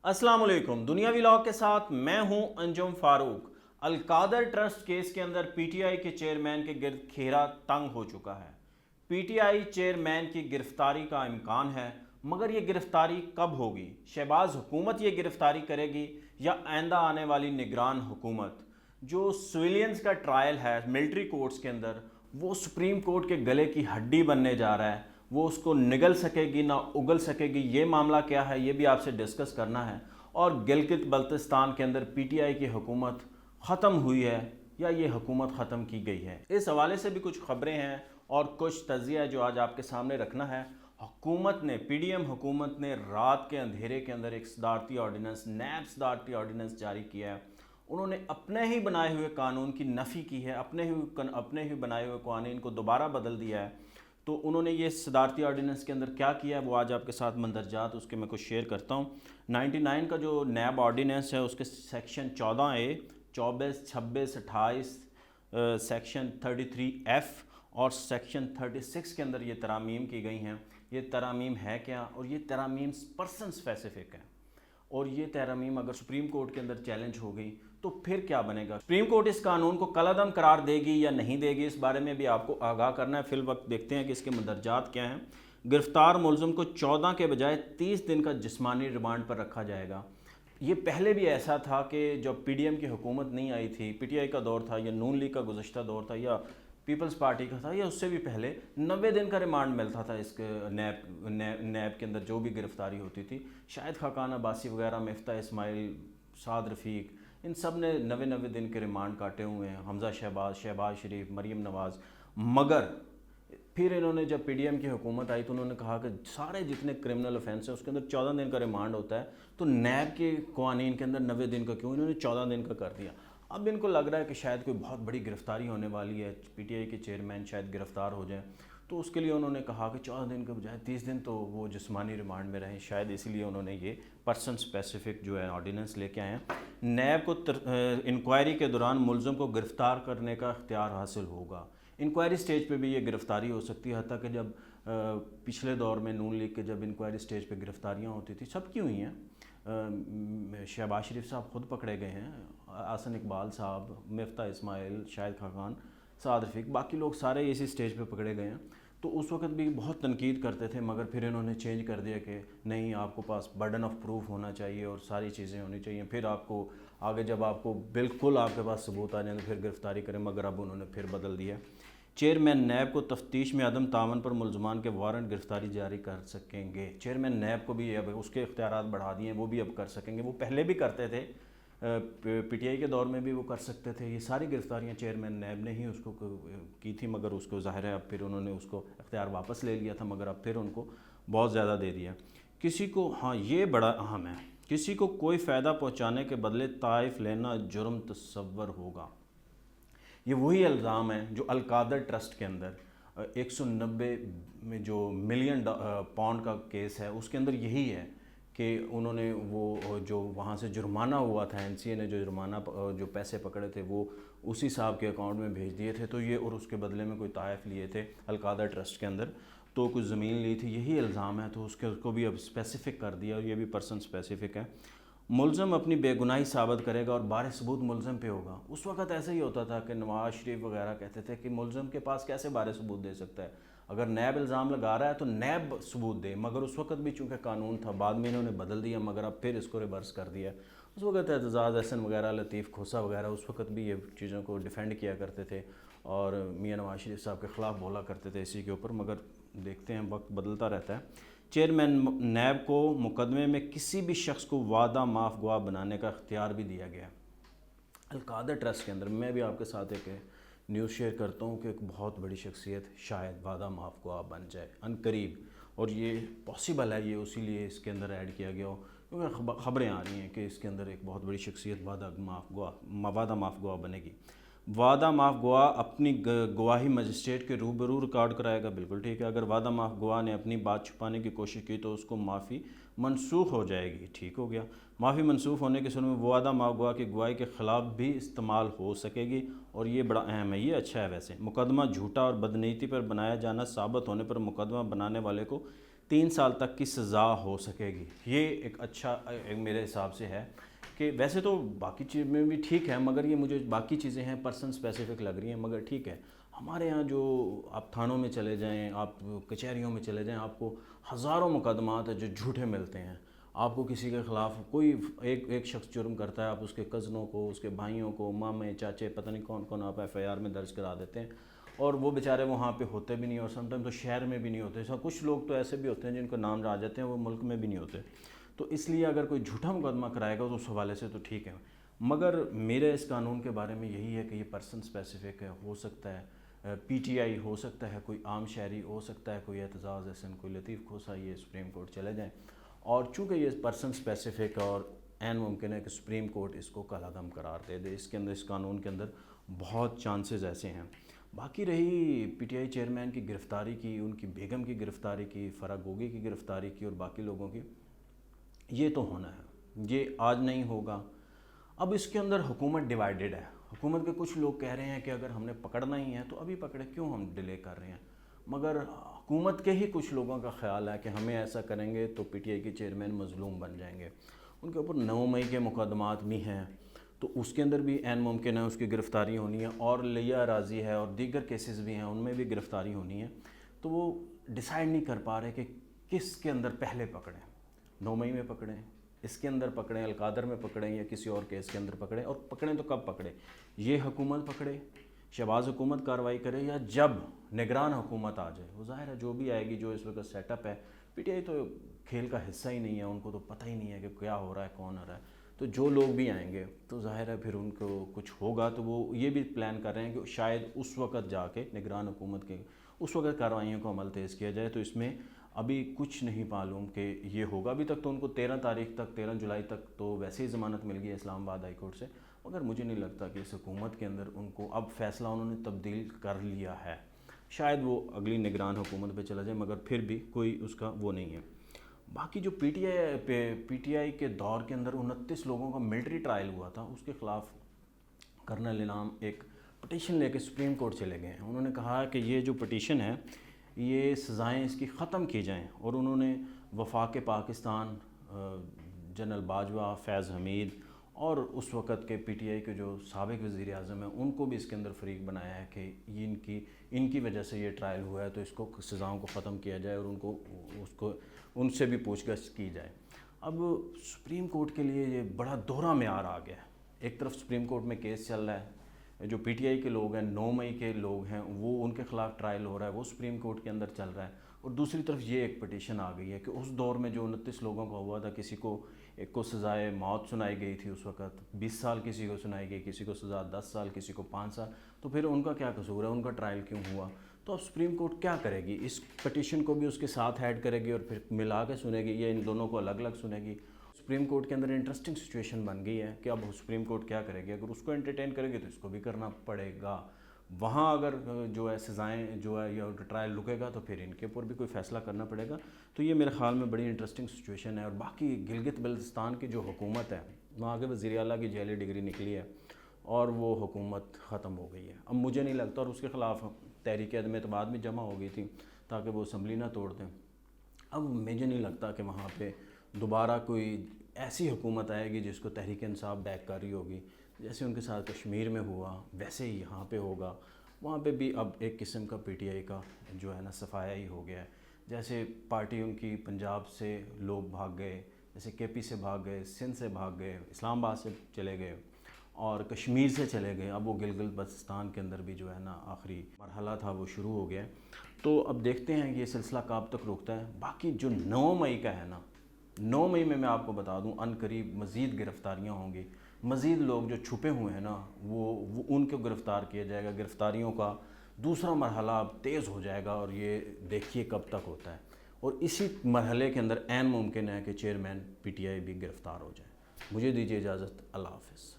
अस्सलाम वालेकुम। दुनियावी لاء के साथ मैं हूं अंजुम फारूक। अलकादर ट्रस्ट केस के अंदर पीटीआई के चेयरमैन के गिर्द घेरा तंग हो चुका है। पीटीआई चेयरमैन की गिरफ्तारी का इम्कान है, मगर ये गिरफ्तारी कब होगी? शहबाज हुकूमत ये गिरफ्तारी करेगी या आइंदा आने वाली निगरान हुकूमत? जो सिविलियंस का ट्रायल है मिलिट्री कोर्ट्स के अंदर, वो सुप्रीम कोर्ट के गले की हड्डी बनने जा रहा है। वो उसको निगल सकेगी ना उगल सकेगी, ये मामला क्या है ये भी आपसे डिस्कस करना है। और गिलगित बल्तिस्तान के अंदर पीटीआई की हुकूमत ख़त्म हुई है या ये हुकूमत ख़त्म की गई है, इस हवाले से भी कुछ ख़बरें हैं और कुछ तज़िया जो आज आपके सामने रखना है। हुकूमत ने, पीडीएम हुकूमत ने रात के अंधेरे के अंदर एक सदारती ऑर्डीनेंस, नैब सदारती ऑर्डीनेंस जारी किया है। उन्होंने अपने ही बनाए हुए कानून की नफ़ी की है, अपने ही बनाए हुए कानून को दोबारा बदल दिया है। तो उन्होंने ये सदारती ऑर्डीनेंस के अंदर क्या किया है वो आज आपके साथ मंदरजात उसके मैं कुछ शेयर करता हूँ। 99 का जो नैब ऑर्डीनेंस है उसके सेक्शन 14A, 24, 26, 28, सेक्शन 33F और सेक्शन 36 के अंदर ये तरामीम की गई हैं। ये तरामीम है क्या, और ये तरामीम पर्सन स्पेसिफिक है, और ये तरामीम अगर सुप्रीम कोर्ट के अंदर चैलेंज हो गई तो फिर क्या बनेगा? सुप्रीम कोर्ट इस कानून को कलअदम करार देगी या नहीं देगी, इस बारे में भी आपको आगाह करना है। फिल वक्त देखते हैं कि इसके मंदरजात क्या हैं। गिरफ्तार मुलज़िम को 14 के बजाय 30 दिन का जिस्मानी रिमांड पर रखा जाएगा। ये पहले भी ऐसा था कि जब पीडीएम की हुकूमत नहीं आई थी, पीटीआई का दौर था या नून लीग का गुज़श्ता दौर था या पीपल्स पार्टी का था, या उससे भी पहले 90 दिन का रिमांड मिलता था इसके नैब के अंदर जो भी गिरफ्तारी होती थी। शाहिद खाकान अब्बासी वगैरह, मिफ्ता इस्माइल, साद रफ़ीक, इन सब ने 90 दिन के रिमांड काटे हुए हैं। हमज़ा शहबाज, शहबाज शरीफ, मरीम नवाज़। मगर फिर इन्होंने जब पीडीएम की हुकूमत आई तो उन्होंने कहा कि सारे जितने क्रिमिनल ऑफेंस हैं उसके अंदर 14 दिन का रिमांड होता है, तो नैब के कानून के अंदर 90 दिन का क्यों, इन्होंने 14 दिन का कर दिया। अब इनको लग रहा है कि शायद कोई बहुत बड़ी गिरफ्तारी होने वाली है, पीटीआई के चेयरमैन शायद गिरफ्तार हो जाएं, तो उसके लिए उन्होंने कहा कि 14 दिन के बजाय 30 दिन तो वो जिस्मानी रिमांड में रहें। शायद इसीलिए उन्होंने ये पर्सन स्पेसिफिक जो है ऑर्डीनेंस लेके आए हैं। नैब को इंक्वायरी के दौरान मुलज़िम को गिरफ़्तार करने का इख्तियार हासिल होगा। इंक्वायरी स्टेज पे भी ये गिरफ़्तारी हो सकती है, हत्ता कि जब पिछले दौर में नून लीग के जब इंक्वायरी स्टेज पे गिरफ़्तारियाँ होती थी, सबकी हुई हैं। शहबाज शरीफ साहब ख़ुद पकड़े गए हैं, आसन इकबाल साहब, मिफ्ता इस्माइल, शाहिद खाकान, साद रफ़ीक, बाकी लोग सारे इसी स्टेज पे पकड़े गए हैं। तो उस वक्त भी बहुत तनकीद करते थे, मगर फिर इन्होंने चेंज कर दिया कि नहीं, आपको पास बर्डन ऑफ प्रूफ होना चाहिए और सारी चीज़ें होनी चाहिए, फिर आपको आगे जब आपको बिल्कुल आपके पास सबूत आ जाए तो फिर गिरफ़्तारी करें। मगर अब उन्होंने फिर बदल दिया। चेयरमैन नैब को तफ्तीश में अदम तावन पर मुलजमान के वारंट गिरफ्तारी जारी कर सकेंगे। चेयरमैन नैब को भी अब उसके इख्तियारात बढ़ा दिए हैं, वो भी अब कर सकेंगे। वो पहले भी करते थे, पीटीआई के दौर में भी वो कर सकते थे। ये सारी गिरफ्तारियां चेयरमैन नैब ने ही उसको की थी, मगर उसको ज़ाहिर है अब फिर उन्होंने उसको इख्तियार वापस ले लिया था, मगर अब फिर उनको बहुत ज़्यादा दे दिया किसी को। हाँ, ये बड़ा अहम है, किसी को कोई फ़ायदा पहुँचाने के बदले ताइफ लेना जुर्म तस्वर होगा। ये वही इल्ज़ाम है जो अलकादर ट्रस्ट के अंदर 190 में जो मिलियन पाउंड का केस है उसके अंदर यही है कि उन्होंने वो जो वहाँ से जुर्माना हुआ था, एनसीए ने जो जुर्माना जो पैसे पकड़े थे वो उसी साहब के अकाउंट में भेज दिए थे। तो ये, और उसके बदले में कोई ताइफ लिए थे अलकादर ट्रस्ट के अंदर, तो कुछ ज़मीन ली थी, यही इल्ज़ाम है। तो उसको भी अब स्पेसिफ़िक कर दिया, और ये भी पर्सन स्पेसिफ़िक है। मुलज़म अपनी बेगुनाही साबित करेगा और बारे सबूत मुलज़म पे होगा। उस वक्त ऐसे ही होता था कि नवाज़ शरीफ वगैरह कहते थे कि मुलज़म के पास कैसे बारे सबूत दे सकता है, अगर नैब इल्ज़ाम लगा रहा है तो नैब सबूत दे। मगर उस वक्त भी चूँकि कानून था, बाद में इन्होंने बदल दिया, मगर अब फिर इसको रिवर्स कर दिया। उस वक्त एतजाज़ हसन वगैरह, लतीफ़ खोसा वगैरह उस वक्त भी ये चीज़ों को डिफेंड किया करते थे और मियाँ नवाज़ शरीफ साहब के ख़िलाफ़ बोला करते थे इसी के ऊपर। मगर देखते हैं, वक्त बदलता रहता है। चेयरमैन नैब को मुकदमे में किसी भी शख्स को वादा माफ़ गवाह बनाने का इख्तियार भी दिया गया। अलकादर ट्रस्ट के अंदर मैं भी आपके साथ एक न्यूज़ शेयर करता हूँ कि एक बहुत बड़ी शख्सियत शायद वादा माफ़ गवाह बन जाए अनकरीब, और ये पॉसिबल है, ये उसी लिए इसके अंदर ऐड किया गया हो क्योंकि ख़बरें आ रही हैं कि इसके अंदर एक बहुत बड़ी शख्सियत वादा माफ़ गवाह बनेगी। वादा माफ़ गवाह अपनी गवाही मजिस्ट्रेट के रूबरू रिकॉर्ड कराएगा, बिल्कुल ठीक है। अगर वादा माफ़ गवाह ने अपनी बात छुपाने की कोशिश की तो उसको माफ़ी मनसूख हो जाएगी, ठीक हो गया। माफ़ी मनसूख होने के समय वादा माफ़ गवाह की गवाही के ख़िलाफ़ भी इस्तेमाल हो सकेगी, और ये बड़ा अहम है, ये अच्छा है। वैसे मुकदमा झूठा और बदनीयती पर बनाया जाना साबित होने पर मुकदमा बनाने वाले को 3 سال تک کی سزا ہو سکے گی۔ یہ ایک اچھا میرے حساب سے ہے کہ ویسے تو باقی چیز میں بھی ٹھیک ہے، مگر یہ مجھے باقی چیزیں ہیں پرسن اسپیسیفک لگ رہی ہیں، مگر ٹھیک ہے۔ ہمارے ہاں جو آپ تھانوں میں چلے جائیں، آپ کچہریوں میں چلے جائیں، آپ کو ہزاروں مقدمات ہیں جو جھوٹے ملتے ہیں۔ آپ کو کسی کے خلاف کوئی ایک شخص جرم کرتا ہے، آپ اس کے کزنوں کو، اس کے بھائیوں کو، مامے چاچے پتہ نہیں کون کون آپ ایف آئی آر میں درج کرا دیتے ہیں، اور وہ بیچارے وہاں پہ ہوتے بھی نہیں، اور سم ٹائم تو شہر میں بھی نہیں ہوتے۔ کچھ لوگ تو ایسے بھی ہوتے ہیں جن کو نام آ جاتے ہیں، وہ ملک میں بھی نہیں ہوتے۔ تو اس لیے اگر کوئی جھوٹا مقدمہ کرائے گا تو اس حوالے سے تو ٹھیک ہے، مگر میرے اس قانون کے بارے میں یہی ہے کہ یہ پرسن اسپیسیفک ہے۔ ہو سکتا ہے پی ٹی آئی، ہو سکتا ہے کوئی عام شہری، ہو سکتا ہے کوئی اعتزاز احسن، کوئی لطیف کھوسا، یہ سپریم کورٹ چلے جائیں، اور چونکہ یہ پرسن اسپیسیفک اور عین ممکن ہے کہ سپریم کورٹ اس کو کالعدم قرار دے دے۔ اس کے اندر، اس قانون کے اندر بہت چانسز ایسے ہیں۔ باقی رہی پی ٹی آئی چیئرمین کی گرفتاری کی، ان کی بیگم کی گرفتاری کی، فرح گوگی کی گرفتاری کی، اور باقی لوگوں کی، یہ تو ہونا ہے، یہ آج نہیں ہوگا۔ اب اس کے اندر حکومت ڈیوائیڈڈ ہے۔ حکومت کے کچھ لوگ کہہ رہے ہیں کہ اگر ہم نے پکڑنا ہی ہے تو ابھی پکڑے، کیوں ہم ڈیلے کر رہے ہیں؟ مگر حکومت کے ہی کچھ لوگوں کا خیال ہے کہ ہمیں ایسا کریں گے تو پی ٹی آئی کے چیئرمین مظلوم بن جائیں گے۔ ان کے اوپر 9 مئی کے مقدمات بھی ہیں، تو اس کے اندر بھی عین ممکن ہے اس کی گرفتاری ہونی ہے، اور لیا راضی ہے اور دیگر کیسز بھی ہیں، ان میں بھی گرفتاری ہونی ہے۔ تو وہ ڈیسائیڈ نہیں کر پا رہے کہ کس کے اندر پہلے پکڑیں، 9 مئی میں پکڑیں، اس کے اندر پکڑیں، القادر میں پکڑیں، یا کسی اور کیس کے اندر پکڑیں، اور پکڑیں تو کب پکڑیں؟ یہ حکومت پکڑے، شہباز حکومت کارروائی کرے، یا جب نگران حکومت آ جائے؟ وہ ظاہر ہے جو بھی آئے گی، جو اس وقت سیٹ اپ ہے، پی ٹی آئی تو کھیل کا حصہ ہی نہیں ہے، ان کو تو پتہ ہی نہیں ہے کہ کیا ہو رہا ہے، کون آ رہا ہے۔ تو جو لوگ بھی آئیں گے تو ظاہر ہے پھر ان کو کچھ ہوگا، تو وہ یہ بھی پلان کر رہے ہیں کہ شاید اس وقت جا کے نگران حکومت کے اس وقت کارروائیوں کو عمل تیز کیا جائے۔ تو اس میں ابھی کچھ نہیں معلوم کہ یہ ہوگا۔ ابھی تک تو ان کو 13 تاریخ تک، 13 جولائی تک تو ویسے ہی ضمانت مل گئی ہے اسلام آباد ہائی کورٹ سے، مگر مجھے نہیں لگتا کہ اس حکومت کے اندر ان کو اب فیصلہ انہوں نے تبدیل کر لیا ہے۔ شاید وہ اگلی نگران حکومت پہ چلا جائے، مگر پھر بھی کوئی اس کا وہ نہیں ہے۔ باقی جو پی ٹی آئی کے دور کے اندر 29 لوگوں کا ملٹری ٹرائل ہوا تھا، اس کے خلاف کرنل انعام ایک پٹیشن لے کے سپریم کورٹ چلے گئے ہیں۔ انہوں نے کہا کہ یہ جو پٹیشن ہے، یہ سزائیں اس کی ختم کی جائیں، اور انہوں نے وفاق پاکستان، جنرل باجوہ، فیض حمید، اور اس وقت کے پی ٹی آئی کے جو سابق وزیر اعظم ہیں، ان کو بھی اس کے اندر فریق بنایا ہے کہ یہ ان کی وجہ سے یہ ٹرائل ہوا ہے، تو اس کو سزاؤں کو ختم کیا جائے، اور ان سے بھی پوچھ گچھ کی جائے۔ اب سپریم کورٹ کے لیے یہ بڑا دوہرا معیار آ گیا ہے۔ ایک طرف سپریم کورٹ میں کیس چل رہا ہے، جو پی ٹی آئی کے لوگ ہیں، 9 مئی کے لوگ ہیں، وہ ان کے خلاف ٹرائل ہو رہا ہے، وہ سپریم کورٹ کے اندر چل رہا ہے، اور دوسری طرف یہ ایک پٹیشن آ گئی ہے کہ اس دور میں جو 29 لوگوں کا ہوا تھا، کسی کو ایک کو سزائے موت سنائی گئی تھی، اس وقت 20 سال کسی کو سنائی گئی، کسی کو سزا 10 سال، کسی کو 5 سال، تو پھر ان کا کیا قصور ہے، ان کا ٹرائل کیوں ہوا؟ تو اب سپریم کورٹ کیا کرے گی؟ اس پٹیشن کو بھی اس کے ساتھ ایڈ کرے گی اور پھر ملا کے سنے گی، یا ان دونوں کو الگ الگ سنے گی؟ سپریم کورٹ کے اندر انٹرسٹنگ سچویشن بن گئی ہے کہ اب سپریم کورٹ کیا کرے گی؟ اگر اس کو انٹرٹین کرے گی تو اس کو بھی کرنا پڑے گا۔ وہاں اگر جو ہے سزائیں جو ہے یا ٹرائل رکے گا تو پھر ان کے اوپر بھی کوئی فیصلہ کرنا پڑے گا۔ تو یہ میرے خیال میں بڑی انٹرسٹنگ سچویشن ہے۔ اور باقی گلگت بلتستان کی جو حکومت ہے، وہاں کے وزیر اعلیٰ کی جعلی ڈگری نکلی ہے اور وہ حکومت ختم ہو گئی ہے۔ اب مجھے نہیں لگتا، اور اس کے خلاف تحریک عدم اعتماد بھی جمع ہو گئی تھی تاکہ وہ اسمبلی نہ توڑ دیں۔ اب مجھے نہیں لگتا کہ وہاں پہ دوبارہ کوئی ایسی حکومت آئے گی جس کو تحریک انصاف بیک کر رہی ہوگی۔ جیسے ان کے ساتھ کشمیر میں ہوا ویسے ہی یہاں پہ ہوگا۔ وہاں پہ بھی اب ایک قسم کا پی ٹی آئی کا جو ہے نا صفایا ہی ہو گیا ہے۔ جیسے پارٹی ان کی پنجاب سے لوگ بھاگ گئے، جیسے کے پی سے بھاگ گئے، سندھ سے بھاگ گئے، اسلام آباد سے چلے گئے، اور کشمیر سے چلے گئے، اب وہ گلگت بلتستان کے اندر بھی جو ہے نا آخری مرحلہ تھا وہ شروع ہو گیا ہے۔ تو اب دیکھتے ہیں یہ سلسلہ کب تک رکتا ہے۔ باقی جو 9 مئی کا ہے نا، 9 مئی میں آپ کو بتا دوں عن قریب مزید گرفتاریاں ہوں گی، مزید لوگ جو چھپے ہوئے ہیں نا وہ ان کو گرفتار کیا جائے گا۔ گرفتاریوں کا دوسرا مرحلہ اب تیز ہو جائے گا، اور یہ دیکھیے کب تک ہوتا ہے۔ اور اسی مرحلے کے اندر عین ممکن ہے کہ چیئرمین پی ٹی آئی بھی گرفتار ہو جائے۔ مجھے دیجیے اجازت، اللہ حافظ۔